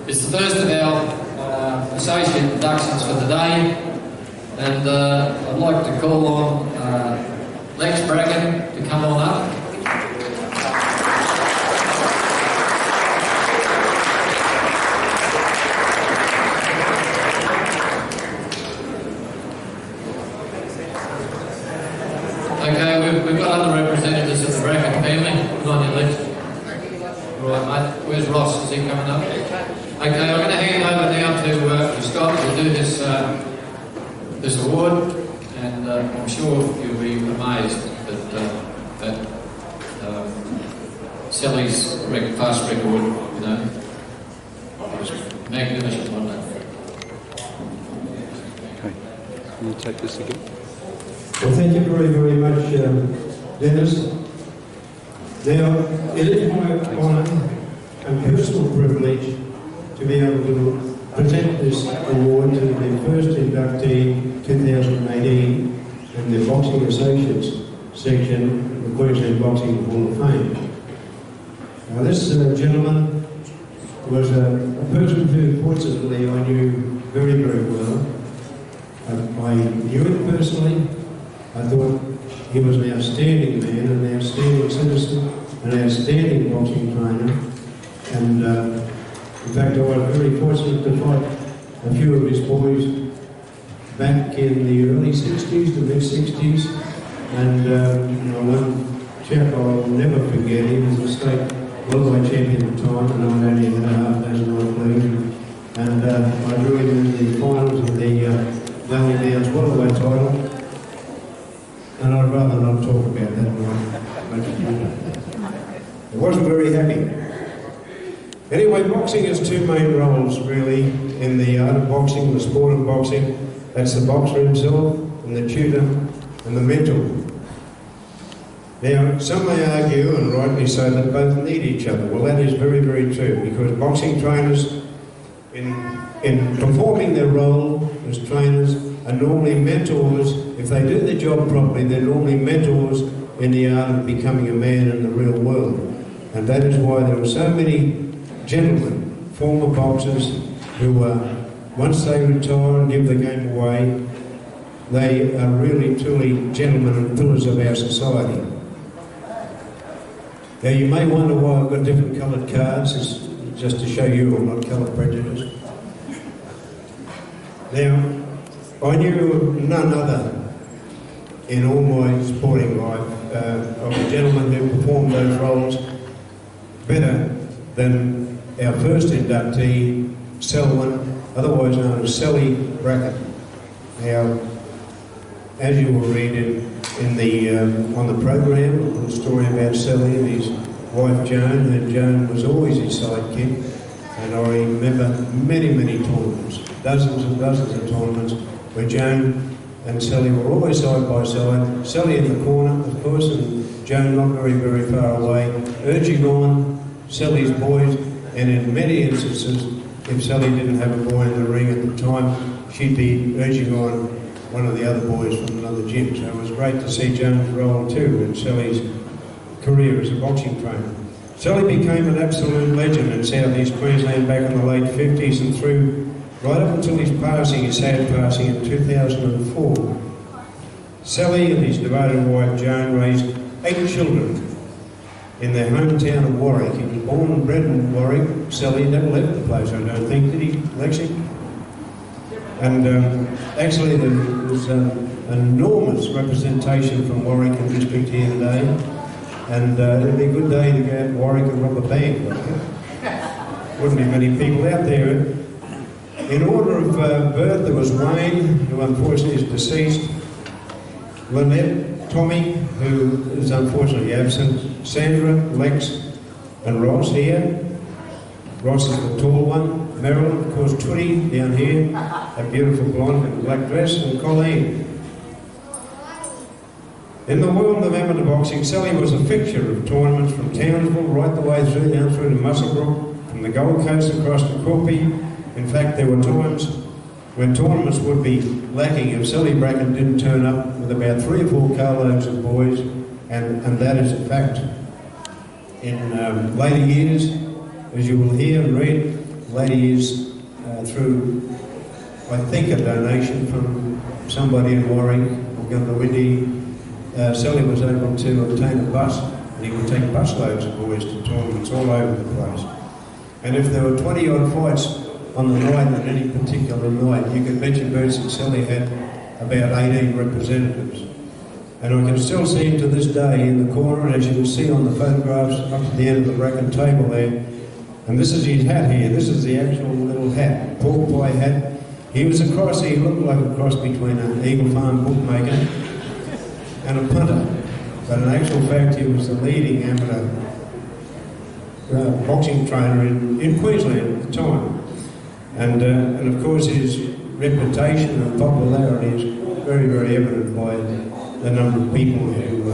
It's the first of our associate inductions for the day, and I'd like to call on Bracken to come on up. Okay, we've got other representatives of the Bracken family. Come on, your Lex. Right, mate. Where's Ross? Is he coming up? Okay, I'm going to hand over now to Scott to do this award, and I'm sure you'll be amazed that Selly's past record, you know, was magnificent, wasn't it? Okay, can you take this again? Well, thank you very, very much, Dennis. Now, it is my honour and personal privilege to be able to present this award to the first inductee 2018 in the Boxing Associates section of the Queensland Boxing Hall of Fame. Now, this gentleman was a person who, fortunately, I knew very, very well. I knew him personally. I thought he was an outstanding man, an outstanding citizen, an outstanding boxing trainer, and in fact I was very fortunate to fight a few of his boys back in the early 60s, the mid-60s, and you know, one chap I'll never forget, he was a state welterweight champion at the time, and I only had a half dozen, I believe, and I drew him in the finals of the Valley Downs welterweight title. And I'd rather not talk about that one. I wasn't very happy. Anyway, boxing has two main roles, really, in the art of boxing, the sport of boxing. That's the boxer himself, and the tutor, and the mentor. Now, some may argue, and rightly so, that both need each other. Well, that is very, very true, because boxing trainers, in performing their role as trainers, are normally mentors. If they do their job properly, they're normally mentors in the art of becoming a man in the real world. And that is why there are so many gentlemen, former boxers, who once they retire and give the game away, they are really, truly gentlemen and pillars of our society. Now, you may wonder why I've got different coloured cards. It's just to show you I'm not colour prejudiced. Now, I knew none other in all my sporting life of a gentleman who performed those roles better than our first inductee, Selwyn, otherwise known as Selly Bracken. Now, as you will read in the on the program, the story about Selly and his wife Joan, and Joan was always his sidekick, and I remember many, many tournaments, dozens and dozens of tournaments, where Joan and Selly were always side by side, Selly in the corner, of course, and Joan not very, very far away, urging on Selly's boys, and in many instances, if Selly didn't have a boy in the ring at the time, she'd be urging on one of the other boys from another gym. So it was great to see Joan's role too in Selly's career as a boxing trainer. Selly became an absolute legend in South East Queensland back in the late 50s and through right up until his passing, his sad passing in 2004. Selly and his devoted wife Joan raised 8 children in their hometown of Warwick. He was born and bred in Warwick. Selly never left the place, I don't think, did he, Lexi? And actually there was an enormous representation from Warwick and district here today, and it'd be a good day to go out to Warwick and rob a bank. Wouldn't be many people out there. In order of birth, there was Wayne, who unfortunately is deceased, Lynette, Tommy, who is unfortunately absent, Sandra, Lex, and Ross here. Ross is the tall one. Meryl, of course, Twitty down here, a beautiful blonde in black dress, and Colleen. In the world of amateur boxing, Selly was a fixture of tournaments from Townsville right the way through, down through to Muswellbrook, from the Gold Coast across to Quilpie. In fact, there were times when tournaments would be lacking if Selly Bracken didn't turn up with about 3 or 4 carloads of boys, and that is a fact. In later years, as you will hear and read, late years through, I think, a donation from somebody in Warwick or Governor Windy. Selly was able to obtain a bus, and he would take busloads of boys to tournaments all over the place. And if there were 20 odd fights on the night, on any particular night, you could bet your boots that Selly had about 18 representatives. And I can still see him to this day in the corner, and as you can see on the photographs up to the end of the Bracken table there. And this is his hat here. This is the actual little hat, pork pie hat. He was a cross. He looked like a cross between an Eagle Farm bookmaker and a punter. But in actual fact, he was the leading amateur boxing trainer in Queensland at the time. And of course, his reputation and popularity is very, very evident by the number of people who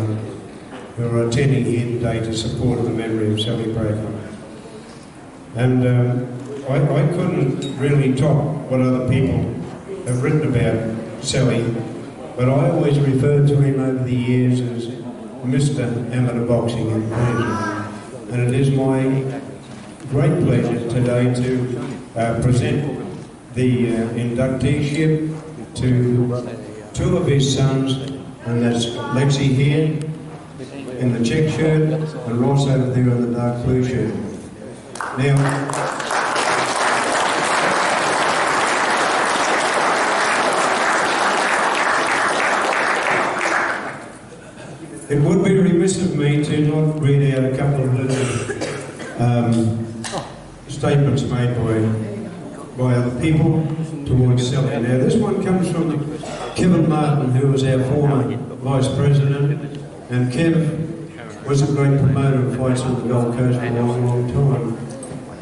are attending here today to support the memory of Selly Bracken. And I couldn't really top what other people have written about Selly, but I always referred to him over the years as Mr. Amateur Boxing in Queensland. And it is my great pleasure today to present the inducteeship to two of his sons, and that's Lexi here in the check shirt and Ross over there in the dark blue shirt. Now, it would be remiss of me to not read out a couple of little statements made by other people towards Selly. Now, this one comes from Kevin Martin, who was our former Vice President, and Kev was a great promoter of fights on the Gold Coast for a long, long time.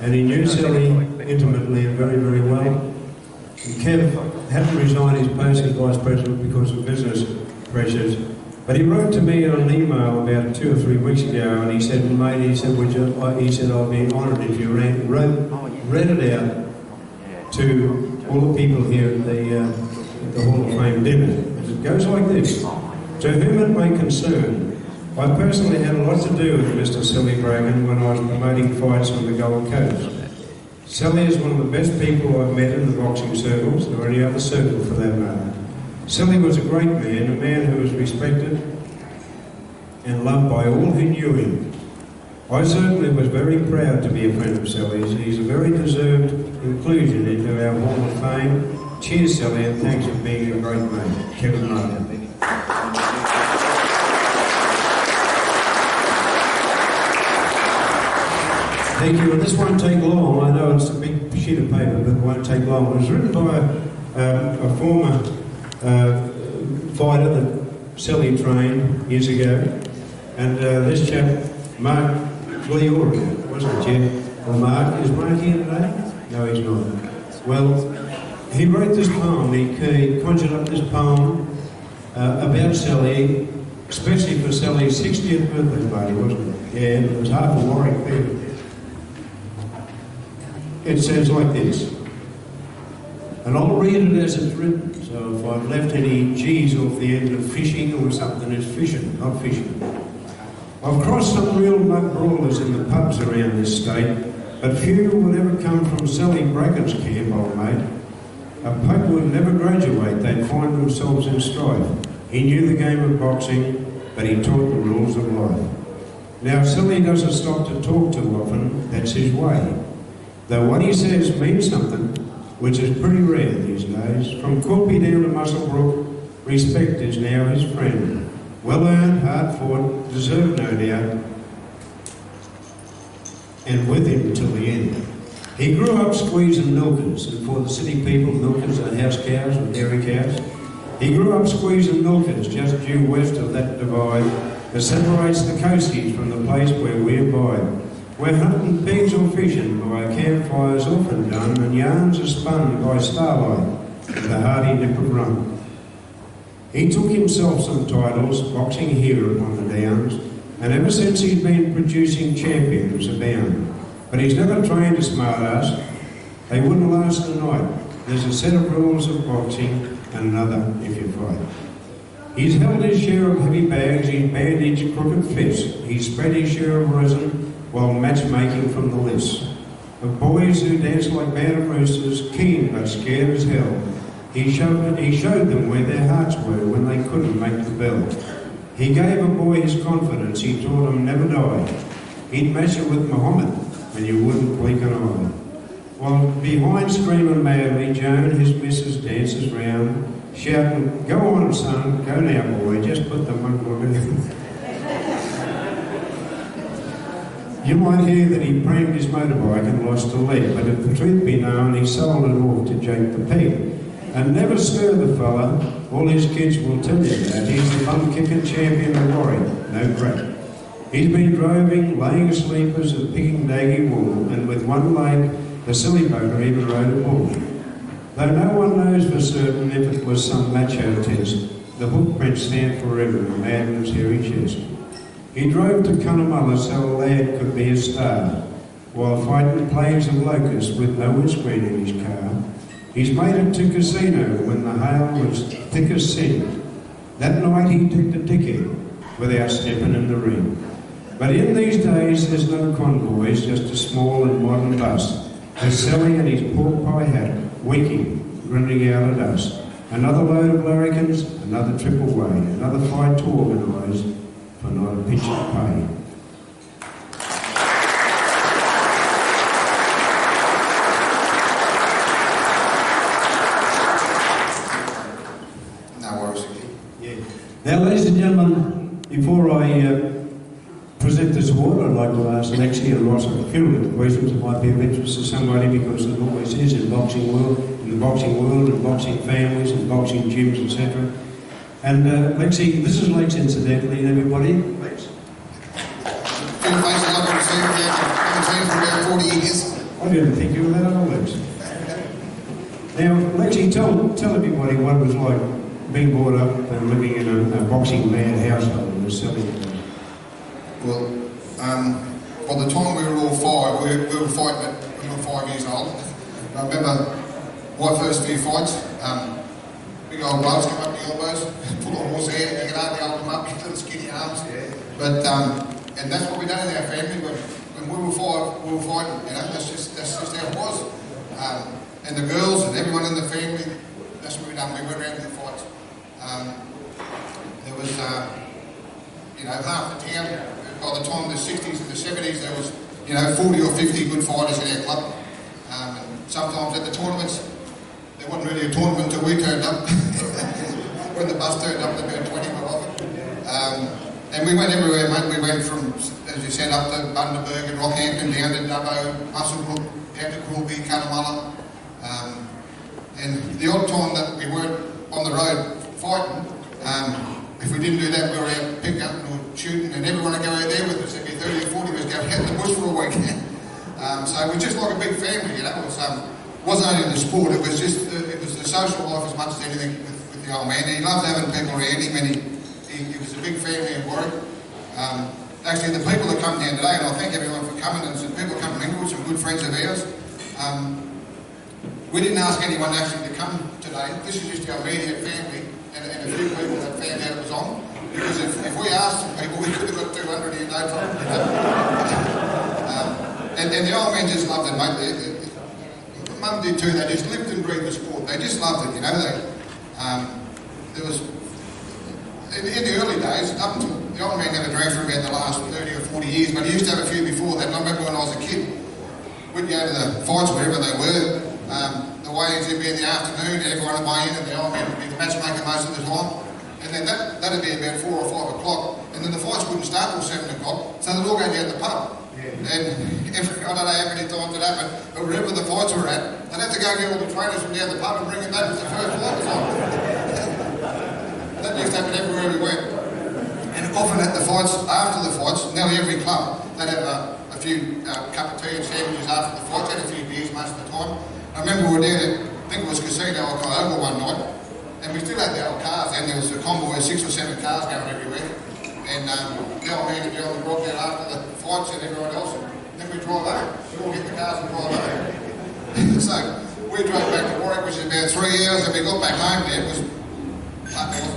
And he knew Selly intimately and very, very well. And Kev hadn't resigned his post as Vice President because of business pressures. But he wrote to me on an email about 2 or 3 weeks ago, and he said, mate, he said, I'll be honoured if you read it out to all the people here at the Hall of Fame dinner. It goes like this. To whom it may concern, I personally had a lot to do with Mr. Selly Bracken when I was promoting fights on the Gold Coast. Selly is one of the best people I've met in the boxing circles, or any other circle for that matter. Selly was a great man, a man who was respected and loved by all who knew him. I certainly was very proud to be a friend of Selly's. He's a very deserved inclusion into our Hall of Fame. Cheers, Selly, and thanks for being a great mate. Kevin Martin. Thank you, and this won't take long. I know it's a big sheet of paper, but it won't take long. It was written by a former fighter that Selly trained years ago, and this chap, Mark Fleor, wasn't it, Jeff? Or Mark, is Mark here today? No, he's not. Well, he wrote this poem, he conjured up this poem about Selly, especially for Selly's 60th birthday party, wasn't it? Yeah, it was half a Warwick people. It says like this, and I'll read it as it's written, so if I've left any G's off the end of fishing or something, it's fishing, not fishing. I've crossed some real mud brawlers in the pubs around this state, but few would ever come from Selly Bracken's camp, old mate. A pug would never graduate, they'd find themselves in strife. He knew the game of boxing, but he taught the rules of life. Now, Selly doesn't stop to talk too often, that's his way. Though what he says means something, which is pretty rare these days. From Corby down to Muswellbrook, respect is now his friend. Well earned, hard fought, deserved no doubt, and with him till the end. He grew up squeezing milkers, and for the city people, milkers are house cows and dairy cows. He grew up squeezing milkers just due west of that divide that separates the coasties from the place where we abide. Where hunting pigs or fishing by a campfire's often done, and yarns are spun by starlight with a hearty nip of rum. He took himself some titles, boxing hero on the downs, and ever since he's been producing champions abound. But he's never trained a smart ass. They wouldn't last a night. There's a set of rules of boxing and another if you fight. He's held his share of heavy bags, he's bandaged crooked fists, he's spread his share of resin while matchmaking from the list. of boys who danced like band of roosters, keen but scared as hell. He showed them where their hearts were when they couldn't make the bell. He gave a boy his confidence, he taught him never die. He'd measure with Muhammad, and you wouldn't blink an eye. While behind screaming madly, Joan, his missus, dances round, shouting, "Go on, son, go now, boy, just put the monk on it." You might hear that he pranked his motorbike and lost a leg, but if the truth be known, he sold it off to Jake the pig. And never stir the fella, all his kids will tell you that. He's the bum-kicking champion of Warwick, no crack. He's been droving, laying sleepers and picking daggy wool, and with one leg, the Selly boater even rode a bull. Though no one knows for certain if it was some macho test, the footprints stand forever in Madden's hairy chest. He drove to Cunnamulla so a lad could be a star, while fighting plagues of locusts with no windscreen in his car. He's made it to casino when the hail was thick as sin. That night he took the ticket without stepping in the ring. But in these days there's no convoys, just a small and modern bus. There's Selly and his pork pie hat, winking, grinning out at us. Another load of larrikins, another trip away, another fight to organise, for not a pitch to pay. Now, ladies and gentlemen, before I present this award, I'd like to ask Lexi and Ross a few little questions that might be of interest to somebody, because it always is in the boxing world, in boxing families, in boxing gyms, etc. And Lexi, this is Lex, incidentally, everybody. Lex. Been facing up on the team, I've been for about 40 years. I didn't think you were that old, Lex. Now, Lexi, tell everybody what it was like being brought up and living in a boxing mad household in the Selly. Well, by the time we were all five, we were fighting when we were 5 years old. I remember my first few fights, big old gloves come up the elbows, pull a horse hair, you can hardly hold them up, get little skinny arms. But, and that's what we done in our family. When we were five, we were fighting, you know, that's just how it was. And the girls and everyone in the family, that's what we done, we went around to the fights. There was, you know, half the town, by the time the 60s and the 70s, there was, you know, 40 or 50 good fighters in our club. And sometimes at the tournaments, there wasn't really a tournament until we turned up. When the bus turned up, there were 20 were offered. And we went everywhere, mate. We went from, as you said, up to Bundaberg and Rockhampton, down to Dubbo, Muswellbrook, down to Coolby, Cunnamulla. And the odd time that we weren't on the road fighting, if we didn't do that, we were out picking up or shooting, and everyone would go out there with us. There'd be 30 or 40 of us go out in the bush for a week. So it was just like a big family, you know. It wasn't only the sport, it was just it was the social life as much as anything with the old man. He loved having people around him, and he was a big family in Warwick. Actually, the people that come down today, and I thank everyone for coming, and some people come from Inglewood, some good friends of ours. We didn't ask anyone actually to come today. This is just our immediate family and a few people that found out it was on. Because if we asked some people, we could have got 200 here, no problem. You know? And the old man just loved it, mate. Mum did too. They just lived and breathed the sport. They just loved it, you know. There was, in the early days, up until the old man never drank for about the last 30 or 40 years, but he used to have a few before that. And I remember when I was a kid, we'd go to the fights wherever they were. The weigh-ins would be in the afternoon, and everyone would weigh in, and the old man would be the matchmaker most of the time. And then that'd be about 4 or 5 o'clock, and then the fights wouldn't start till 7 o'clock, so they'd all go down the pub. Yeah. And I don't know how many times it happened, but wherever the fights were at, they'd have to go get all the trainers from down the pub and bring them back as the first fight was on. That used to happen everywhere we went. And often at the fights, after the fights, nearly every club, they'd have a few cup of tea and sandwiches after the fights, had a few beers most of the time. I remember we were down at, I think it was Casino Oklahoma one night, and we still had the old cars, and there was a convoy of 6 or 7 cars going everywhere. And the old man would be on the rock there after the fights and everyone else, and then we'd drive home. We'd all get the cars and drive home. So we drove back to Warwick, which is about 3 hours, and we got back home there. There wasn't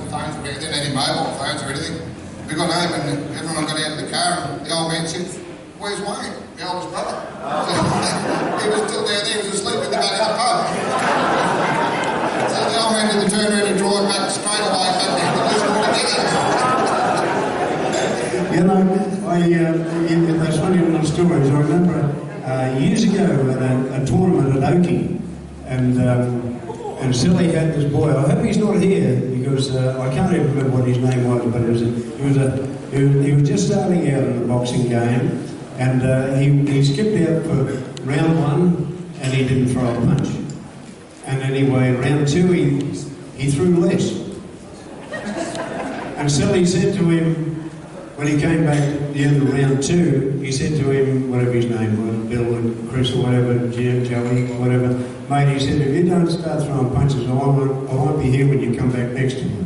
phones or anything, any mobile phones or anything. We got home and everyone got out of the car, and the old man said, "Where's Wayne?" my oldest brother. He was still down there, he was asleep in the back of the pub. So the old man did the turn around and drive back straight away, but they lose all together. You know, there's funny little stories. I remember years ago at a tournament at Oakey, and Selly had this boy. I hope he's not here because I can't even remember what his name was, but he was just starting out in the boxing game, and he skipped out for round one, and he didn't throw a punch. And anyway, round two, he threw less. And Selly said to him, when he came back at the end of round two, he said to him, whatever his name was, Bill and Chris or whatever, Jim, Joey, whatever, mate, he said, if you don't start throwing punches, I won't be here when you come back next to me.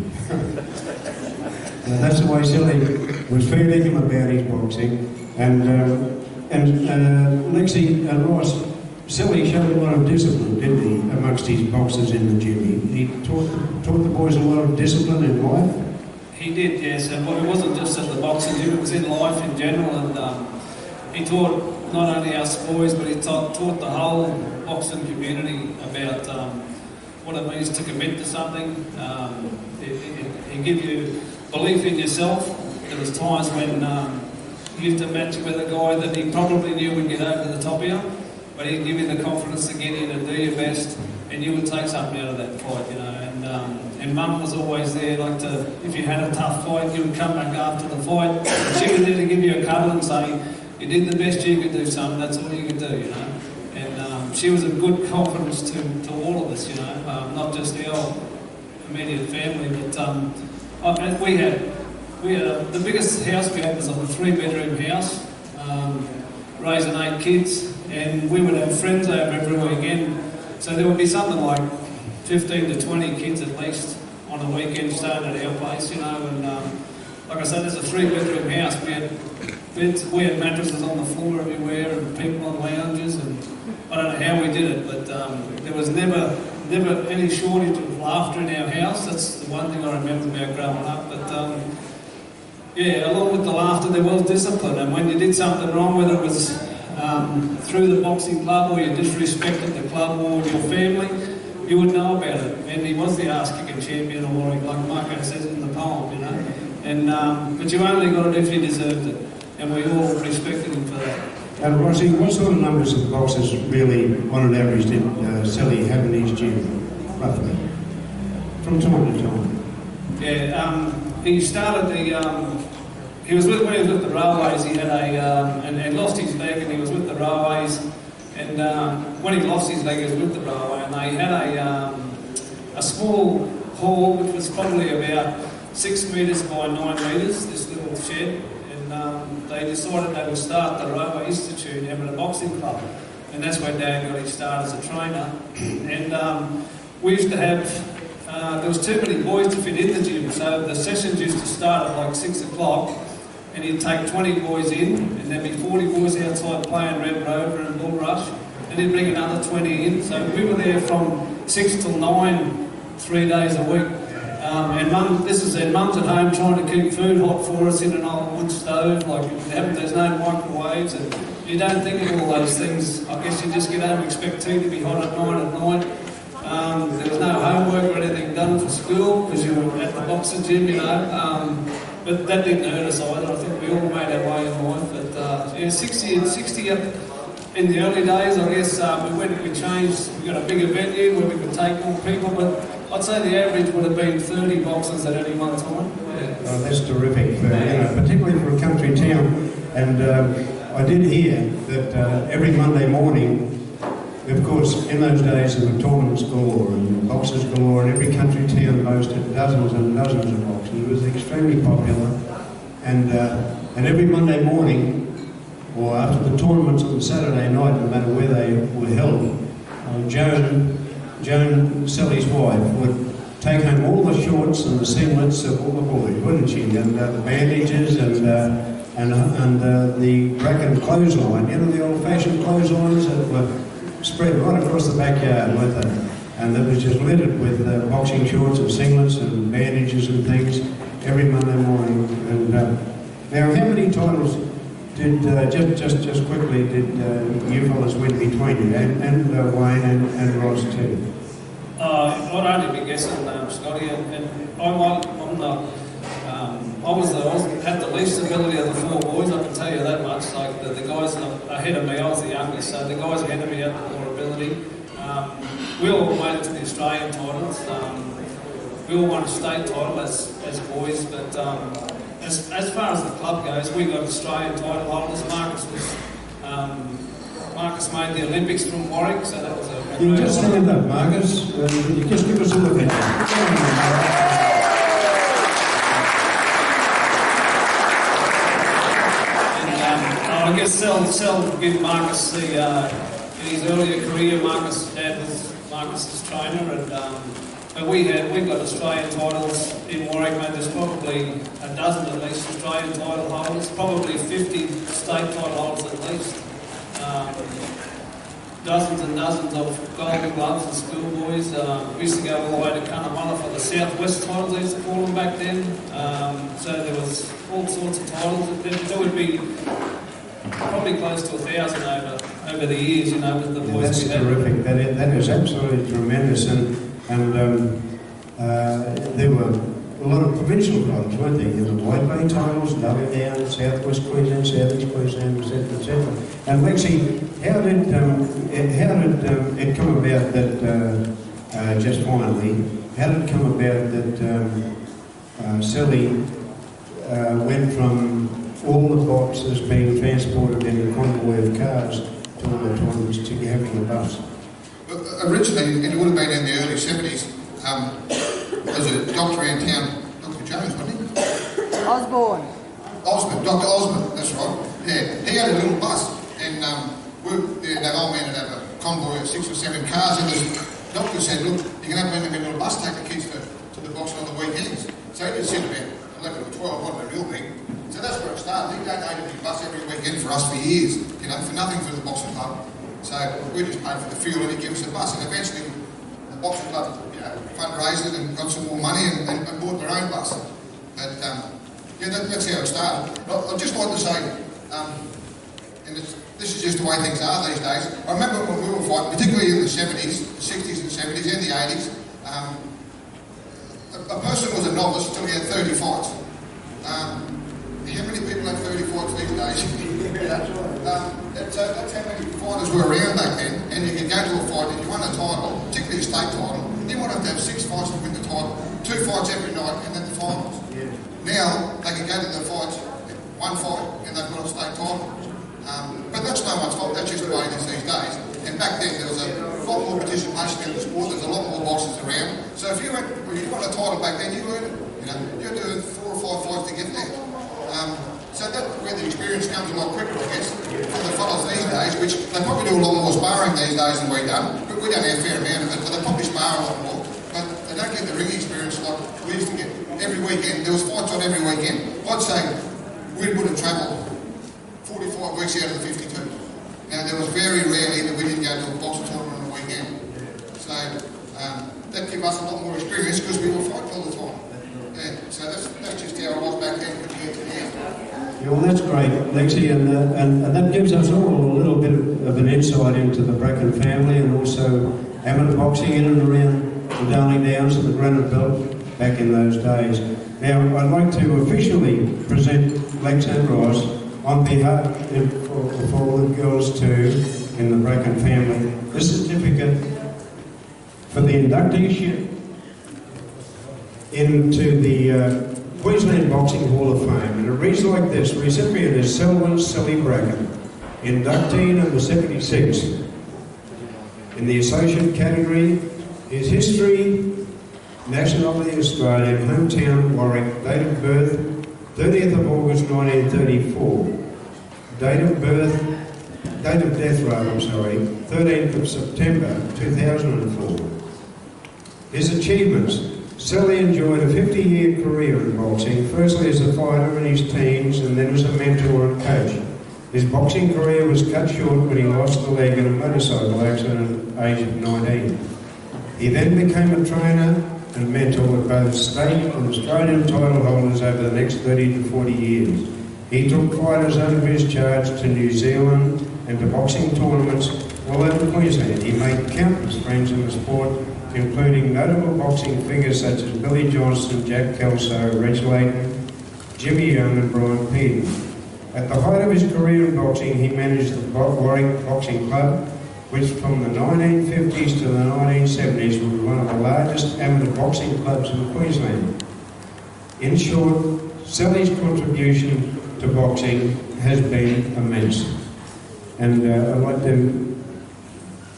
That's the way Selly was fair to him about his boxing. And Lexi and Ross, Selly showed a lot of discipline, didn't he, amongst his boxers in the gym. He taught the boys a lot of discipline in life. He did, yes, and it wasn't just at the boxing gym, it was in life in general, and he taught not only us boys, but he taught the whole boxing community about what it means to commit to something. He gave you belief in yourself. There was times when he used to match with a guy that he probably knew would get over the top of you, but he'd give you the confidence to get in and do your best, and you would take something out of that fight, you know. And Mum was always there, like if you had a tough fight, you would come back after the fight, and she was there to give you a cuddle and say, you did the best you could do, son, that's all you could do, you know. And she was a good confidence to all of us, you know, not just our immediate family, but we had the biggest house we had was a 3-bedroom house, raising 8 kids, and we would have friends over every weekend, so there would be something like 15 to 20 kids at least on a weekend staying at our place, you know, and like I said, there's a 3-bedroom house. We had beds, we had mattresses on the floor everywhere and people on lounges, and I don't know how we did it, but there was never any shortage of laughter in our house. That's the one thing I remember about growing up, but yeah, along with the laughter there was discipline, and when you did something wrong, whether it was through the boxing club or you disrespected the club or your family, you would know about it. And he was the ass-kicking champion, or like Marco says in the poem, you know. And but you only got it if you deserved it, and we all respected him for that. And Rossi, what sort of numbers of boxers really, on an average, did Selly have in his gym, roughly, from time to time? Yeah, he started the. He was when he was with the Railways. He had and lost his leg, and he was with the Railways. And when he lost his leg, he was with the railway, and they had a small hall which was probably about 6 metres by 9 metres, this little shed, and they decided they would start the Railway Institute having a boxing club, and that's where Dad got his start as a trainer. And we used to have, there was too many boys to fit in the gym, so the sessions used to start at like 6 o'clock, and he'd take 20 boys in, and there'd be 40 boys outside playing Red Rover and Bull Rush, and he'd bring another 20 in. So we were there from 6 till 9, 3 days a week. And Mum's at home trying to keep food hot for us in an old wood stove, there's no microwaves, and you don't think of all those things. I guess you just get home and expect tea to be hot at night. There was no homework or anything done for school because you were at the boxing gym, you know. But that didn't hurt us either. I think we all made our way in life. But yeah, 60 in the early days, I guess we changed. We got a bigger venue where we could take more people. But I'd say the average would have been 30 boxers at any one time. Yeah. Oh, that's terrific, particularly for a country town. And I did hear that every Monday morning, of course, in those days there were tournaments galore and boxers galore, and every country town boasted dozens and dozens of boxers. It was extremely popular, and every Monday morning, or after the tournaments on Saturday night, no matter where they were held, Joan, Selly's wife, would take home all the shorts and the singlets of all the boys, wouldn't she? And the bandages and the Bracken clothesline, you know, the old-fashioned clotheslines that were spread right across the backyard, weren't they? And that was just littered with boxing shorts and singlets and bandages and things every Monday morning. And now, how many titles just quickly, did you fellas win between you, and Wayne and Ross too? I'd only be guessing, Scotty, and I'm not. I had the least ability of the four boys. I can tell you that much. Like the guys ahead of me, I was the youngest, so the guys ahead of me had more ability. We all made it to the Australian titles. We all won a state title as boys, but as far as the club goes, we got Australian title holders. Marcus made the Olympics from Warwick, so that was a You just stand up, Marcus. You just give us a look at I guess Sel give Marcus in his earlier career. Marcus' dad was Marcus's trainer, and but we got Australian titles in Warwick. Mate, there's probably a dozen at least Australian title holders, probably 50 state title holders at least. Dozens and dozens of golden gloves and schoolboys. We used to go all the way to Cunnamulla for the Southwest titles, they used to call them back then. So there was all sorts of titles. There would be probably close to 1,000 over the years, you know, with the boys. That's terrific. That is absolutely tremendous, and there were a lot of provincial titles, weren't there? You know, White Bay titles, Lower Down, Southwest Queensland, Southeast Queensland, etc., etc. And Lexi, how did it come about that? Just finally, how did it come about that Selly went from all the boxes being transported in a convoy of cars to all the toilets to having a bus? Originally, it would have been in the early 70s, there was a doctor in town, Dr. Jones, wasn't he? Osborne. Dr. Osborne, that's right. Yeah, he had a little bus, and that old man had a convoy of 6 or 7 cars, and the doctor said, look, you can have a little bus, take the kids to the box on the weekends. So he just said about 11 or 12, wasn't a real thing. So that's where it started. He donated his bus every weekend for us for years, you know, for nothing for the boxing club. So we just paid for the fuel and he gave us a bus, and eventually the boxing club, you know, fundraised it and got some more money and bought their own bus. But yeah, that's how it started. I'd just like to say, and this is just the way things are these days. I remember when we were fighting, particularly in the 70s, the 60s and 70s and the 80s, a person was a novice until he had 30 fights. How many people have 30 fights these days? That's how many fighters were around back then, and you could go to a fight, if you won a title, particularly a state title, you might have to have 6 fights to win the title, 2 fights every night, and then the finals. Yeah. Now, they can go to the fights, 1 fight, and they've got a state title. But that's no one's fault, that's just the way it is these days. And back then, there was a lot more participation in the sport, there's a lot more boxers around. So if you won a title back then, you learned it. You know, you had to do 4 or 5 fights to get there. So that's where the experience comes a lot quicker, I guess, for the fellas these days, which they probably do a lot more sparring these days than we done. But we don't have a fair amount of it, but they probably spar a lot more. But they don't get the ring experience like we used to get. Every weekend, there was fights on every weekend. I'd say we would have travelled 45 weeks out of the 52. Now, there was very rarely that we didn't go to a boxing tournament on the weekend. So that gave us a lot more experience because we were fighting all the time. Yeah, so that's just how it was back then compared to now. Yeah, well, that's great, Lexi, and that gives us all a little bit of an insight into the Bracken family and also amateur boxing in and around the Darling Downs and the Granite Belt back in those days. Now, I'd like to officially present Lex and Ross on behalf of all the girls too in the Bracken family the certificate for the inducteeship into the Queensland Boxing Hall of Fame, and it reads like this: recipient is Selly Bracken, inductee number 76. In the associate category, his history, nationality Australian, hometown Warwick, date of birth 30th of August 1934, date of death 13th of September 2004. His achievements: Selly enjoyed a 50-year career in boxing, firstly as a fighter in his teens and then as a mentor and coach. His boxing career was cut short when he lost a leg in a motorcycle accident at the age of 19. He then became a trainer and mentor with both state and Australian title holders over the next 30 to 40 years. He took fighters under his charge to New Zealand and to boxing tournaments all over Queensland. He made countless friends in the sport, including notable boxing figures such as Billy Johnson, Jack Kelso, Reg Layton, Jimmy Young and Brian Peden. At the height of his career in boxing, he managed the Warwick Boxing Club, which from the 1950s to the 1970s was one of the largest amateur boxing clubs in Queensland. In short, Selly's contribution to boxing has been immense. And I'd like to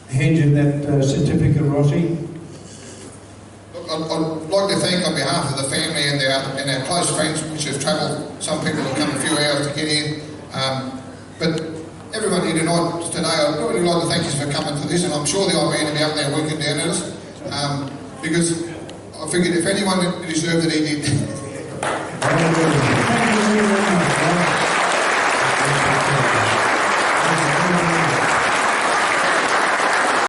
hand you that certificate, Rossi. I'd like to thank on behalf of the family and our close friends which have travelled. Some people have come a few hours to get here. But everyone here tonight, today, I'd really like to thank you for coming to this, and I'm sure the old man will be up there working down at us. Because I figured if anyone deserved it, he did.